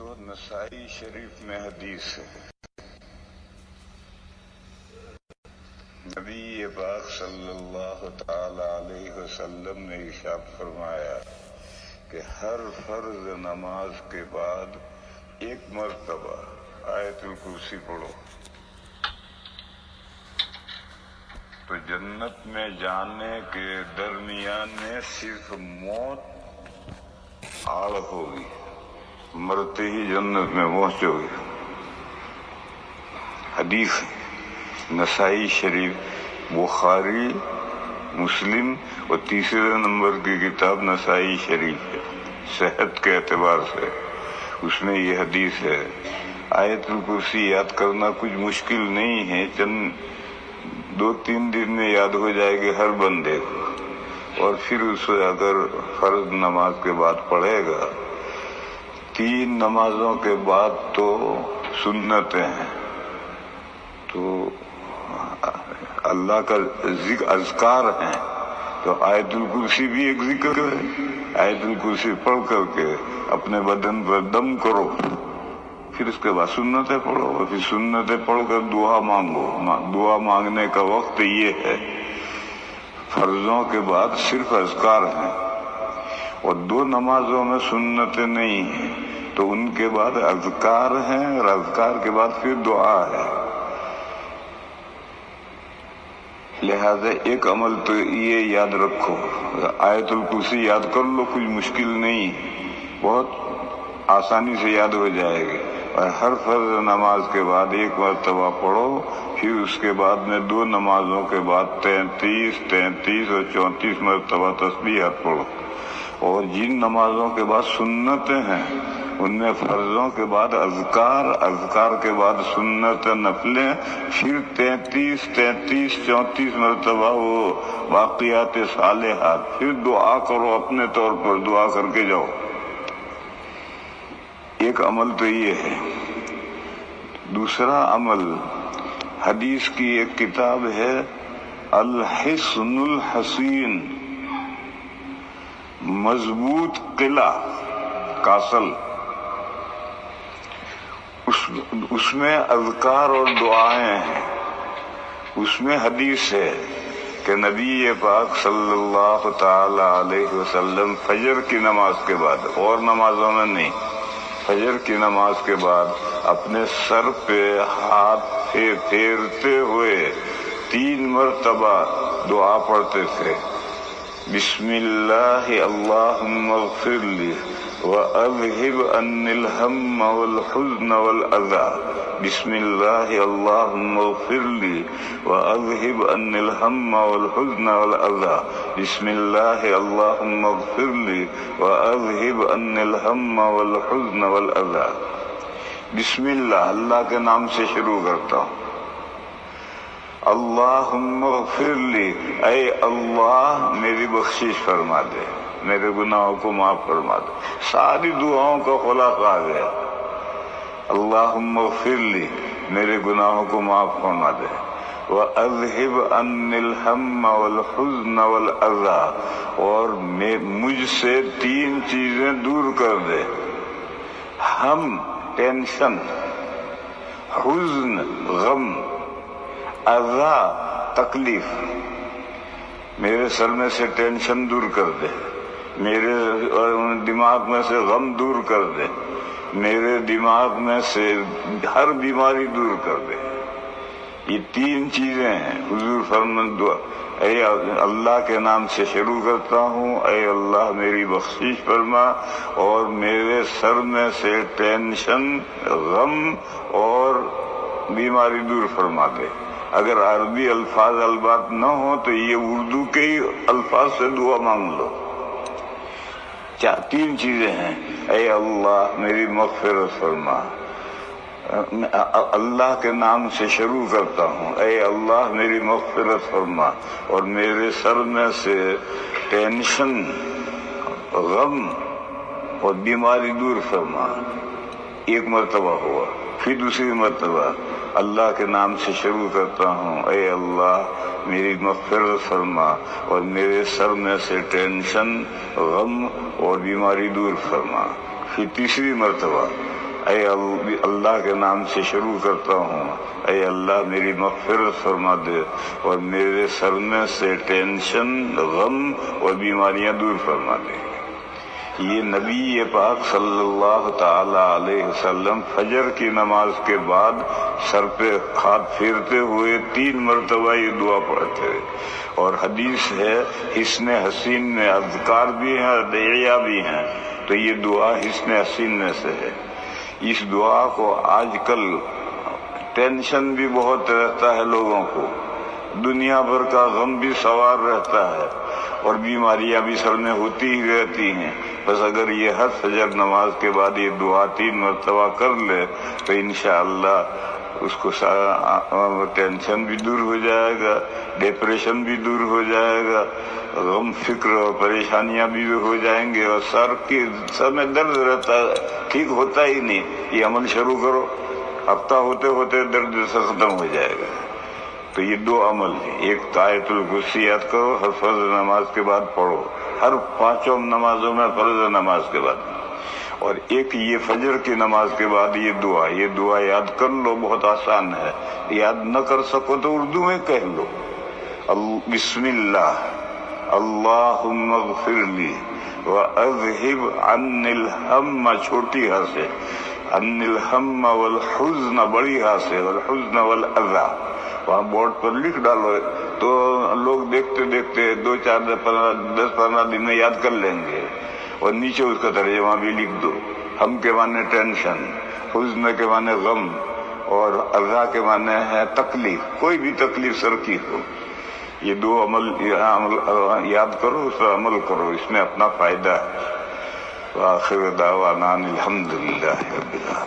تو نسائی شریف میں حدیث ہے، نبی پاک صلی اللہ تعالی علیہ وسلم نے ارشاد فرمایا کہ ہر فرض نماز کے بعد ایک مرتبہ آیت الکرسی پڑھو تو جنت میں جانے کے درمیان میں صرف موت آڑ ہوگی، مرتے ہی جنت میں پہنچو گے۔ حدیث نسائی شریف، بخاری، مسلم اور تیسرے نمبر کی کتاب نسائی شریف ہے صحت کے اعتبار سے، اس میں یہ حدیث ہے۔ آیت الکرسی یاد کرنا کچھ مشکل نہیں ہے، چند 2-3 دن میں یاد ہو جائے گی ہر بندے کو، اور پھر اسے اگر فرض نماز کے بعد پڑھے گا، 3 نمازوں کے بعد تو سنتیں ہیں، تو اللہ کا ذکر اذکار ہیں، تو آیت الکرسی بھی ایک ذکر ہے۔ آیت الکرسی پڑھ کر کے اپنے بدن پر دم کرو، پھر اس کے بعد سنتیں پڑھو، اور پھر سنتیں پڑھ کر دعا مانگو۔ دعا مانگنے کا وقت یہ ہے، فرضوں کے بعد صرف اذکار ہیں، اور 2 نمازوں میں سنتیں نہیں ہیں، تو ان کے بعد اذکار ہیں، اور اذکار کے بعد پھر دعا ہے۔ لہذا ایک عمل تو یہ یاد رکھو، آیت الکرسی یاد کر لو، کچھ مشکل نہیں، بہت آسانی سے یاد ہو جائے گی، اور ہر فرض نماز کے بعد ایک مرتبہ پڑھو، پھر اس کے بعد میں 2 نمازوں کے بعد 33 اور 34 مرتبہ تسبیحات پڑھو، اور جن نمازوں کے بعد سنتیں ہیں ان میں فرضوں کے بعد اذکار کے بعد سنت نفلیں، پھر 34 مرتبہ وہ واقعات صالحات، پھر دعا کرو، اپنے طور پر دعا کر کے جاؤ۔ ایک عمل تو یہ ہے۔ دوسرا عمل، حدیث کی ایک کتاب ہے الحصن الحصین، مضبوط قلعہ کاسل، اس میں اذکار اور دعائیں ہیں۔ اس میں حدیث ہے کہ نبی پاک صلی اللہ تعالی علیہ وسلم فجر کی نماز کے بعد، اور نمازوں میں نہیں، فجر کی نماز کے بعد اپنے سر پہ ہاتھ پھیرتے ہوئے 3 مرتبہ دعا پڑھتے تھے۔ بسم اللہ اللہم اغفر لی وَأَذْهِبْ عَنِّ الْهَمَّ وَالْحُزْنَ وَالْأَذَى، بسم اللہ اللہم اغفر لی وَأَذْهِبْ عَنِّ الْهَمَّ وَالْحُزْنَ وَالْأَذَى، بسم اللہ اللہم اغفر لی وَأَذْهِبْ عَنِّ الْهَمَّ وَالْحُزْنَ وَالْأَذَى۔ بسم اللہ، اللہ کے نام سے شروع کرتا ہوں۔ اللہم اغفر لی، اے اللہ میری بخشش فرما دے، میرے گناہوں کو معاف فرما دے۔ ساری دعاؤں کا خلاصہ آ گیا، اللہم اغفر لی، میرے گناہوں کو معاف فرما دے، وَأَذْهِبْ عَنِّ الْهَمَّ وَالْحُزْنَ وَالْأَذَى، اور مجھ سے 3 چیزیں دور کر دے، ہم ٹینشن، حزن غم، اذا تکلیف۔ میرے سر میں سے ٹینشن دور کر دے، میرے دماغ میں سے غم دور کر دے، میرے دماغ میں سے ہر بیماری دور کر دے۔ یہ 3 چیزیں ہیں۔ حضور فرمان دعا، اے اللہ کے نام سے شروع کرتا ہوں، اے اللہ میری بخشش فرما، اور میرے سر میں سے ٹینشن، غم اور بیماری دور فرما دے۔ اگر عربی الفاظ البات نہ ہو تو یہ اردو کے ہی الفاظ سے دعا مانگ لو۔ 3 چیزیں ہیں، اے اللہ میری مغفرت فرما، اللہ کے نام سے شروع کرتا ہوں، اے اللہ میری مغفرت فرما، اور میرے سر میں سے ٹینشن، غم اور بیماری دور فرما۔ ایک مرتبہ ہوا، پھر دوسری مرتبہ اللہ کے نام سے شروع کرتا ہوں، اے اللہ میری مغفرت فرما، اور میرے سر میں سے ٹینشن، غم اور بیماری دور فرما۔ پھر تیسری مرتبہ اے اللہ کے نام سے شروع کرتا ہوں، اے اللہ میری مغفرت فرما دے اور میرے سر میں سے ٹینشن، غم اور بیماریاں دور فرما دے۔ یہ نبی پاک صلی اللہ تعالی علیہ وسلم فجر کی نماز کے بعد سر پہ ہاتھ پھیرتے ہوئے 3 مرتبہ یہ دعا پڑھتے، اور حدیث ہے حسن حسین میں اذکار بھی ہیں، ادعیہ بھی ہیں، تو یہ دعا حسن حسین میں سے ہے۔ اس دعا کو آج کل ٹینشن بھی بہت رہتا ہے لوگوں کو، دنیا بھر کا غم بھی سوار رہتا ہے اور بیماریاں بھی سر میں ہوتی ہی رہتی ہیں، بس اگر یہ ہر فجر نماز کے بعد یہ دعا 3 مرتبہ کر لے تو انشاءاللہ اس کو ٹینشن بھی دور ہو جائے گا، ڈپریشن بھی دور ہو جائے گا، غم فکر اور پریشانیاں بھی ہو جائیں گے، اور سر میں درد رہتا ہے ٹھیک ہوتا ہی نہیں۔ یہ عمل شروع کرو، ہفتہ ہوتے ہوتے درد سے ختم ہو جائے گا۔ تو یہ 2 عمل ہیں، ایک آیت الکرسی یاد کرو، ہر فرض نماز کے بعد پڑھو، ہر 5 نمازوں میں فرض نماز کے بعد، اور ایک یہ فجر کی نماز کے بعد یہ دعا یاد کر لو، بہت آسان ہے، یاد نہ کر سکو تو اردو میں کہہ لو، بسم اللہ اللہم اغفر لی واذہب عنی الہم، چھوٹی ہاں سے، عنی الہم والحزن، بڑی ہاں سے، والحزن والاذی، وہاں بورڈ پر لکھ ڈالو تو لوگ دیکھتے دیکھتے 2 4 10 15 دن میں یاد کر لیں گے، اور نیچے اس کا ترجمہ بھی لکھ دو۔ ہم کے معنی ٹینشن، حزن کے معنی غم، اور اذی کے معنی ہے تکلیف، کوئی بھی تکلیف سر کی ہو۔ یہ 2 عمل یاد کرو، اس پر عمل کرو، اس میں اپنا فائدہ ہے۔ وآخر دعوانا الحمدللہ رب العالمین۔